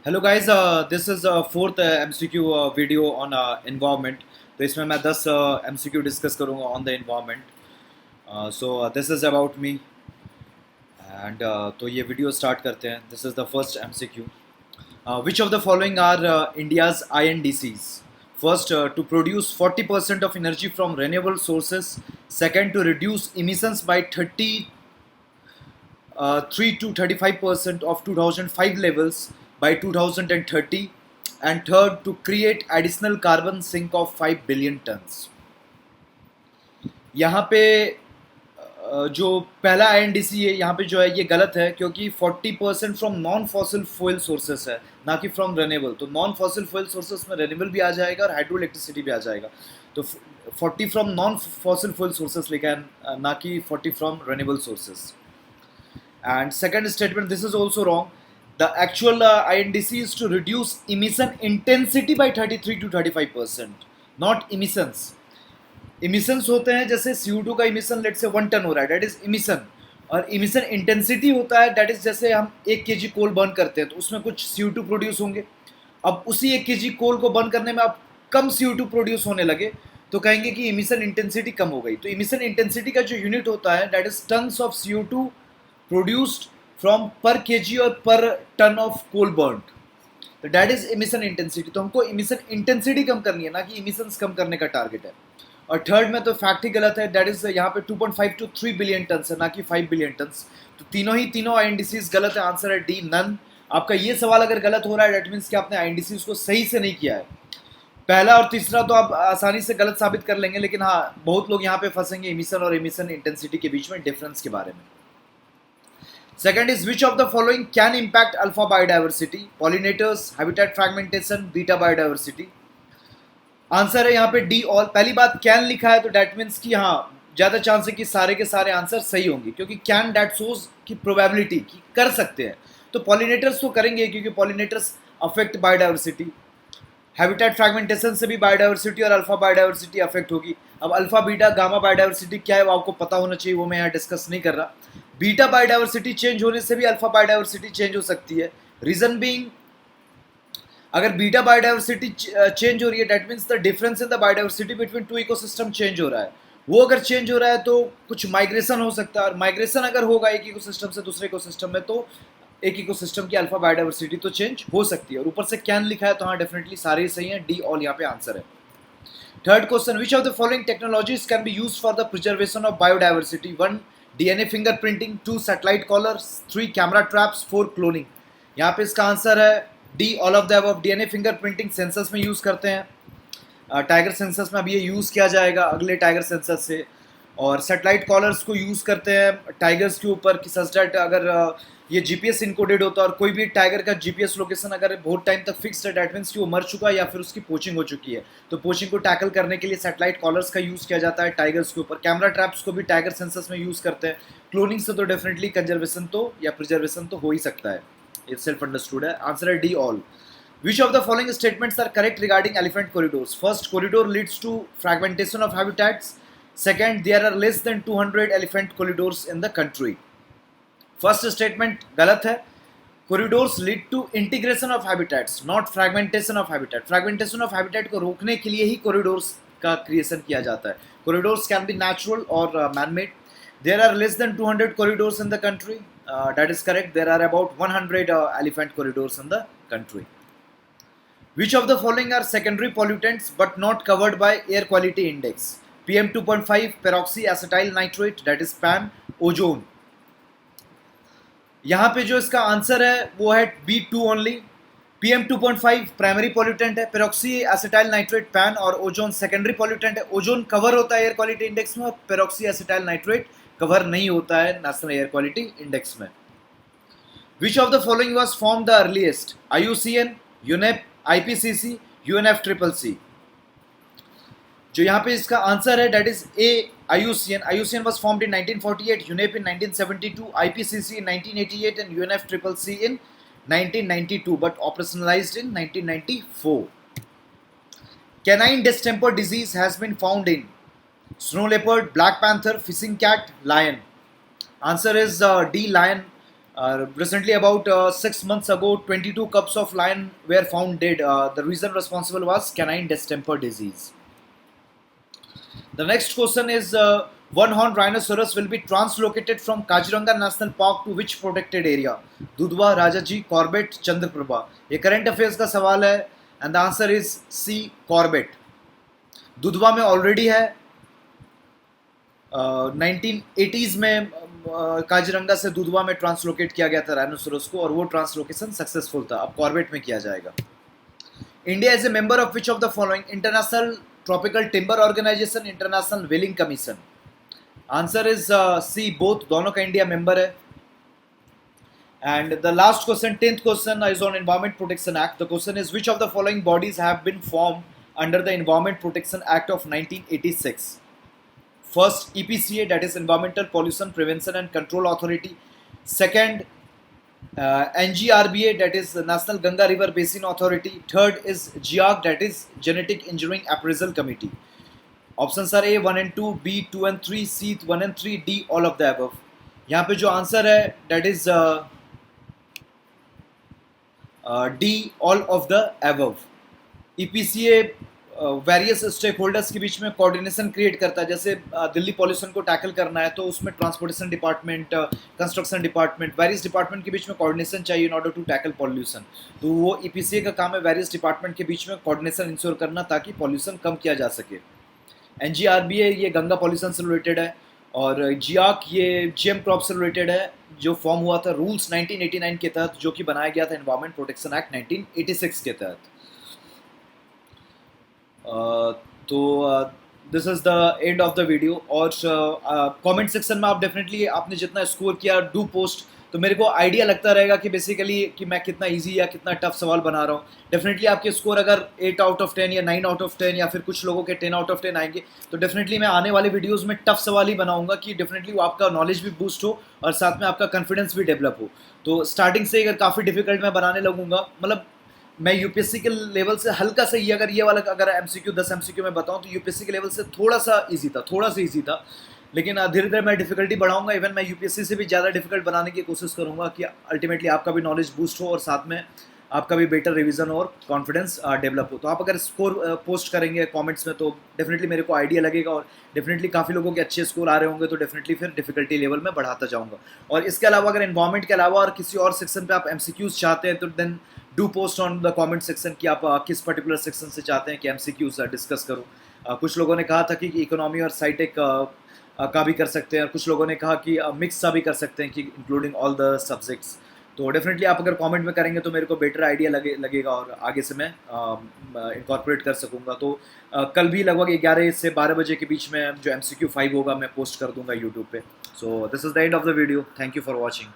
Hello guys, this is fourth MCQ video on environment. तो इसमें मैं 10 एमसीक्यू डिस्कस करूंगा on the environment. So this is about me and तो ये video start करते हैं। This is the first MCQ. Which of the following are India's INDCs? First, to produce 40% of energy from renewable sources. Second, to reduce emissions by 3 to 35% of 2005 levels by 2030, and third, to create additional carbon sink of 5 billion tons. यहाँ पे जो पहला INDC है यहाँ पे जो है ये गलत है, क्योंकि 40% from non fossil fuel sources है, ना कि फ्रॉम रेनेबल। तो नॉन फॉसिल फ्यूल सोर्सेस में रेनेबल भी आ जाएगा और हाइड्रो इलेक्ट्रिसिटी भी आ जाएगा। तो 40 from non fossil fuel sources लिखा है, ना कि 40 from renewable sources. And second statement, this is also wrong. The actual INDC is to reduce emission intensity by 33 to 35%, not emissions. Emissions होते हैं जैसे CO2 का emission लेट से 1 ton हो रहा है, that is emission. और emission intensity होता है, that is जैसे हम 1 kg कोल बर्न करते हैं तो उसमें कुछ CO2 प्रोड्यूस होंगे। अब उसी 1 kg कोल को बर्न करने में अब कम CO2 प्रोड्यूस होने लगे तो कहेंगे कि emission intensity कम हो गई। तो emission intensity का जो यूनिट होता है, that is tons of CO2 produced from per kg और per ton of coal burnt। तो दैट इज इमिशन इंटेंसिटी। तो हमको इमिशन इंटेंसिटी कम करनी है, ना कि इमिशंस कम करने का टारगेट है। और थर्ड में तो फैक्ट ही गलत है, दैट इज यहाँ पे 2.5 to 3 बिलियन टन है, ना कि 5 बिलियन टन। तो तीनों INDCs गलत है। आंसर है डी, नन। आपका ये सवाल अगर गलत हो रहा है, दैट मीन्स कि आपने INDCs को सही से नहीं किया है। पहला और तीसरा तो आप आसानी से गलत साबित कर लेंगे, लेकिन हाँ, बहुत लोग यहाँ पे फंसेंगे इमिशन और इमिशन इंटेंसिटी के बीच में डिफरेंस के बारे में। Second is, which of the following can impact alpha biodiversity? Pollinators, habitat fragmentation, beta biodiversity. Answer है यहाँ पे डी, ऑल। पहली बात कैन लिखा है तो डेट मीन्स कि हाँ, ज़्यादा चांस है कि सारे के सारे आंसर सही होंगे, क्योंकि कैन डेट शोज की प्रोबेबिलिटी की कर सकते हैं। तो पॉलिनेटर्स तो करेंगे, क्योंकि pollinators affect biodiversity. Habitat fragmentation से भी बायोडाइवर्सिटी और अल्फा बायोडाइवर्सिटी अफेक्ट होगी। अब अल्फा बीटा गामा बायोडाइवर्सिटी क्या है वो आपको पता होना चाहिए, वो मैं यहाँ डिस्कस नहीं कर रहा। बीटा बायोडाइवर्सिटी चेंज होने से भी अल्फा बायोडाइवर्सिटी चेंज हो सकती है। रीजन बीइंग, अगर बीटा बायोडाइवर्सिटी चेंज हो रही है, that means the difference in the biodiversity between two ecosystem change हो रहा है। वो अगर चेंज हो रहा है तो कुछ माइग्रेशन हो सकता है, और माइग्रेशन अगर होगा एक इकोसिस्टम से दूसरे इकोसिस्टम में, तो एक इकोसिस्टम की अल्फा बायोडाइवर्सिटी तो चेंज हो सकती है। और ऊपर से कैन लिखा है तो हाँ, डेफिनेटली सारे ही सही हैं, डी ऑल यहाँ पे आंसर है। Third question, which of the following technologies can be used for the preservation of biodiversity? 1 DNA fingerprinting, 2 satellite collars, 3 camera traps, 4 cloning. यहाँ पे इसका आंसर है D, all of the above. DNA fingerprinting sensors में use करते हैं, tiger sensors में अभी ये यूज़ किया जाएगा अगले टाइगर सेंसर्स से। और सैटेलाइट कॉलर्स को यूज़ करते हैं टाइगर्स के ऊपर कि सच दैट अगर ये GPS इनकोडेड होता है और कोई भी टाइगर का GPS लोकेशन अगर बहुत टाइम तक फिक्स्ड है, डेट मीन्स कि वो मर चुका है या फिर उसकी पोचिंग हो चुकी है। तो पोचिंग को टैकल करने के लिए सैटेलाइट कॉलर्स का यूज़ किया जाता है टाइगर्स के ऊपर। कैमरा ट्रैप्स को भी टाइगर सेंसर्स में यूज़ करते हैं। क्लोनिंग से तो डेफिनेटली कंजर्वेशन तो या प्रिजर्वेशन तो हो ही सकता है, ये सेल्फ अंडरस्टूड है। आंसर है D, all. Which of the following statements are correct regarding elephant corridors? First, corridor leads to fragmentation of habitats. Second, there are less than 200 elephant corridors in the country. First statement गलत है। Corridors lead to integration of habitats, not fragmentation of habitat. Fragmentation of habitat को रोकने के लिए ही corridors का creation किया जाता है। Corridors can be natural or man-made. There are less than 200 corridors in the country. That is correct. There are about 100 elephant corridors in the country. Which of the following are secondary pollutants but not covered by air quality index? PM 2.5, peroxyacetyl nitrate, that is PAN, ozone. यहाँ पे जो इसका answer है वो है B2 only. PM 2.5 primary pollutant है, peroxy acetyl nitrate pan, और ozone secondary pollutant है। ओजोन कवर होता है एयर क्वालिटी इंडेक्स में, और पेरोक्सी एसिटाइल नाइट्रेट कवर नहीं होता है नेशनल एयर क्वालिटी इंडेक्स में। Which of the following was formed the earliest? IUCN, UNEP, IPCC, UNFCCC। जो यहाँ पे इसका आंसर है that is A, IUCN। IUCN was formed in 1948, UNEP in 1972, IPCC in 1988 and UNFCCC in 1992, but operationalized in 1994. Canine distemper disease has been found in snow leopard, black panther, fishing cat, lion. Answer is D, lion. Recently, about 6 months ago, 22 cubs of lion were found dead. The reason responsible was canine distemper disease. The next question is one-horned rhinoceros will be translocated from Kaziranga National Park to which protected area? Dudhwa, Rajaji, Corbett, Chandraprabha. ये current affairs का सवाल है and the answer is C Corbett. Dudhwa में already है. 1980s में काजीरंगा से दुधवा में translocate किया गया था राइनोसोरस को और वो ट्रांसलोकेशन सक्सेसफुल था. अब कॉर्बेट में किया जाएगा. India is a member of which of the following? International tropical timber organization, international whaling commission. Answer is C both. दोनों का इंडिया मेंबर है. And the last question, 10th question, is on Environment Protection Act. The question is, which of the following bodies have been formed under the Environment Protection Act of 1986? First, EPCA, that is Environmental Pollution Prevention and Control Authority. Second, NGRBA, that is the National Ganga River Basin Authority. Third is GIAC, that is Genetic Engineering Appraisal Committee. Options are A 1 and 2, B 2 and 3, C 1 and 3, D all of the above. यहाँ पे जो answer है that is D all of the above. EPCA various stakeholders के बीच में coordination create करता है. जैसे दिल्ली पॉल्यूशन को टैकल करना है तो उसमें transportation department, construction department, various department के बीच में कोऑर्डिनेशन चाहिए in order to tackle pollution. तो वो EPCA का काम है वेरियस डिपार्टमेंट के बीच में कोऑर्डिनेशन इंश्योर करना ताकि पॉल्यूशन कम किया जा सके. NGRBA ये गंगा पॉल्यूशन से रिलेटेड है और GIAC ये GM क्रॉप से रिलेटेड है जो फॉर्म हुआ था रूल्स 1989 के तहत, जो कि बनाया गया था एनवायरमेंट प्रोटेक्शन एक्ट 1986 के तहत. तो this is the end of the video. और कमेंट सेक्शन में आप डेफिनेटली आपने जितना स्कोर किया डू पोस्ट, तो मेरे को आइडिया लगता रहेगा कि बेसिकली कि मैं कितना इजी या कितना टफ सवाल बना रहा हूँ. डेफिनेटली आपके स्कोर अगर 8 आउट ऑफ 10 या 9 आउट ऑफ 10 या फिर कुछ लोगों के 10 आउट ऑफ 10 आएंगे तो डेफिनेटली मैं आने वाले वीडियोस में टफ सवाल ही बनाऊंगा कि डेफिनेटली वो आपका नॉलेज भी बूस्ट हो और साथ में आपका कॉन्फिडेंस भी डेवलप हो. तो स्टार्टिंग से अगर काफ़ी डिफिकल्ट मैं बनाने लगूंगा, मतलब मैं यूपीएससी के लेवल से हल्का सा ही, अगर ये वाला अगर MCQ 10 MCQ में बताऊं तो यूपीएससी के लेवल से थोड़ा सा इजी था. लेकिन धीरे धीरे मैं डिफिकल्टी बढ़ाऊंगा. इवन मैं यूपीएससी से भी ज़्यादा डिफिकल्ट बनाने की कोशिश करूंगा कि अल्टीमेटली आपका भी नॉलेज बूस्ट हो और साथ में आपका भी बेटर रिवीजन और कॉन्फिडेंस डेवलप हो. तो आप अगर स्कोर पोस्ट करेंगे कमेंट्स में तो डेफिनेटली मेरे को आइडिया लगेगा और डेफिनेटली काफ़ी लोगों के अच्छे स्कोर आ रहे होंगे तो डेफिनेटली फिर डिफिकल्टी लेवल में बढ़ाता जाऊँगा. और इसके अलावा अगर एनवायरमेंट के अलावा और किसी और सेक्शन पर आप MCQs चाहते हैं तो then do post on the comment section कि आप किस पर्टिकुलर सेक्शन से चाहते हैं कि MCQs डिस्कस करूँ. कुछ लोगों ने कहा था कि इकोनॉमी और साइटेक का भी कर सकते हैं और कुछ लोगों ने कहा कि मिक्स सा भी कर सकते हैं कि इंक्लूडिंग ऑल द सब्जेक्ट्स. तो डेफिनेटली आप अगर कमेंट में करेंगे तो मेरे को बेटर आइडिया लगेगा और आगे से मैं इनकॉर्पोरेट कर सकूँगा. तो कल भी लगभग 11 से 12 बजे के बीच में जो MCQ 5 होगा मैं पोस्ट कर दूँगा यूट्यूब पे. सो this is the end of the video. Thank you for watching.